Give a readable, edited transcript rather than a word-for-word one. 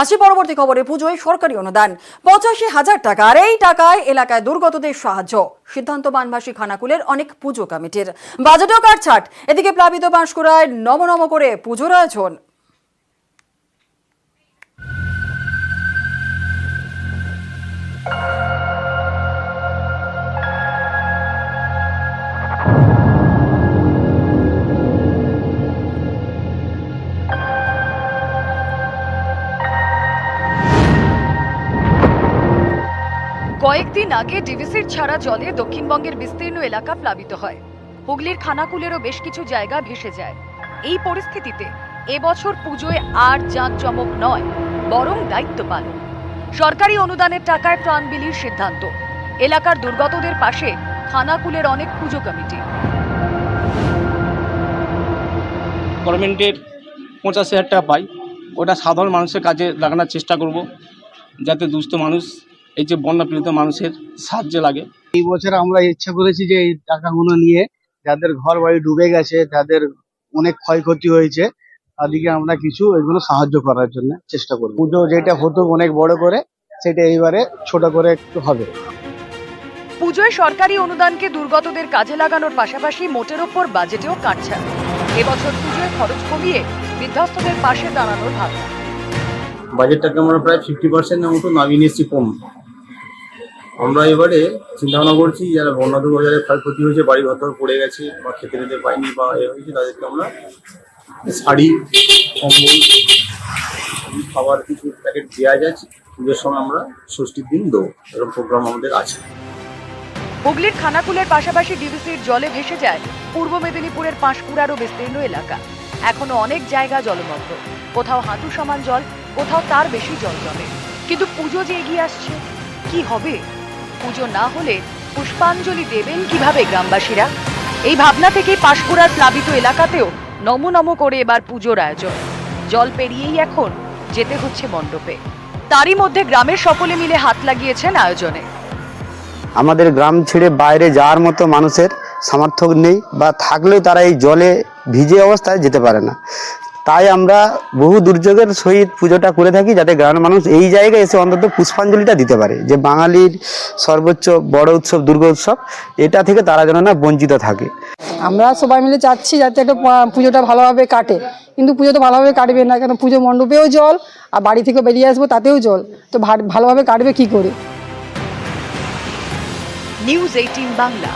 আসি পরবর্তী খবরে। পুজোয় সরকারি অনুদান ৮৫,০০০ টাকা, আর এই টাকায় এলাকায় দুর্গতদের সাহায্য। সিদ্ধান্ত বানবাসী খানাকুলের অনেক পুজো কমিটির। বাজেটেও কাটছাট। এদিকে প্লাবিত পাঁশকুড়ায় নম করে পুজোর আয়োজন। কয়েকদিন আগে ডিভিসির ছাড়া জলে দক্ষিণবঙ্গের বিস্তীর্ণ এলাকা প্লাবিত হয়। হুগলির খানাকুলেরও বেশ কিছু জায়গা ভেসে যায়। এই পরিস্থিতিতে এবছর পুজোয় আর জাঁকজমক নয়, বরং দায়িত্ব পালন। সরকারি অনুদানের টাকায় প্রাণ বিলির সিদ্ধান্ত। এলাকার দুর্গতদের পাশে খানাকুলের অনেক পুজো কমিটি। গভর্নমেন্টের ৮৫,০০০ টাকা পাই, ওটা সাধারণ মানুষের কাজে লাগানোর চেষ্টা করব, যাতে দুস্থ মানুষ, এই যে বন্যা পীড়িত মানুষের সাহায্যে লাগে। এই বছর আমরা ইচ্ছা করেছি যে এই টাকাগুলো নিয়ে যাদের ঘর বাড়ি ডুবে গেছে, যাদের অনেক ক্ষয়ক্ষতি হয়েছে, তাদেরকে আমরা কিছু এগুলো সাহায্য করার জন্য চেষ্টা করব। পুজো যেটা হতো অনেক বড় করে, সেটা এইবারে ছোট করে একটু হবে। পুজোয় সরকারি অনুদানকে দুর্গতদের কাজে লাগানোর পাশাপাশি মোটের ওপর বাজেটেও কাটছাট। এবছর পুজোয় খরচ কমিয়ে বিধ্বস্তদের পাশে দাঁড়ানোর ভাবনা। বাজেটটাকে আমরা প্রায় 50% মতো নামিয়ে নিয়েছি কম। আমরা এবারে চিন্তা ভাবনা করছি যারা বন্যা দুর্গত ক্ষয়ক্ষতি হয়েছে, বাড়ি ঘর পড়ে গেছে বা খেতে দিতে পাইনি বা এ হয়েছে, তাদেরকে আমরা শাড়ি, কম্বল, খাবার কিছু প্যাকেট দেওয়া যাচ্ছে। পুজোর সময় আমরা ষষ্ঠীর দিন দেবো, এরকম প্রোগ্রাম আমাদের আছে। হুগলির খানাকুলের পাশাপাশি ডিভিসির জলে ভেসে যায় পূর্ব মেদিনীপুরের পাঁশকুড়ারও বিস্তীর্ণ এলাকা। এখনো অনেক জায়গা জলমগ্ন, কোথাও হাঁটু সমান জল, কোথাও তার বেশি জল জমে। কিন্তু পুজো যে এগিয়ে আসছে, কি হবে? পুজো না হলে পুষ্পাঞ্জলি দেবেন কিভাবে গ্রামবাসীরা? এই ভাবনা থেকেই পাঁশকুড়ার প্লাবিত এলাকাতেও নম করে এবার পুজোর আয়োজন। জল পেরিয়েই এখন যেতে হচ্ছে মণ্ডপে। তারই মধ্যে গ্রামের সকলে মিলে হাত লাগিয়েছেন আয়োজনে। আমাদের গ্রাম ছেড়ে বাইরে যাওয়ার মতো মানুষের সামর্থ্য নেই, বা থাকলেও তারা এই জলে ভিজে অবস্থায় যেতে পারে না। তাই আমরা বহু দুর্যোগের সহিত পুজোটা করে থাকি, যাতে গ্রামের মানুষ এই জায়গায় এসে অন্তত পুষ্পাঞ্জলিটা দিতে পারে, যে বাঙালির সর্বোচ্চ বড় উৎসব দুর্গা উৎসব, এটা থেকে তারা যেন না বঞ্চিত থাকে। আমরা সবাই মিলে চাচ্ছি যাতে একটা পুজোটা ভালোভাবে কাটে, কিন্তু পুজো তো ভালোভাবে কাটবে না, কেন পুজো মণ্ডপেও জল, আর বাড়ি থেকে বেরিয়ে আসবো তাতেও জল, তো ভালোভাবে কাটবে কি করে? নিউজ 18 বাংলা।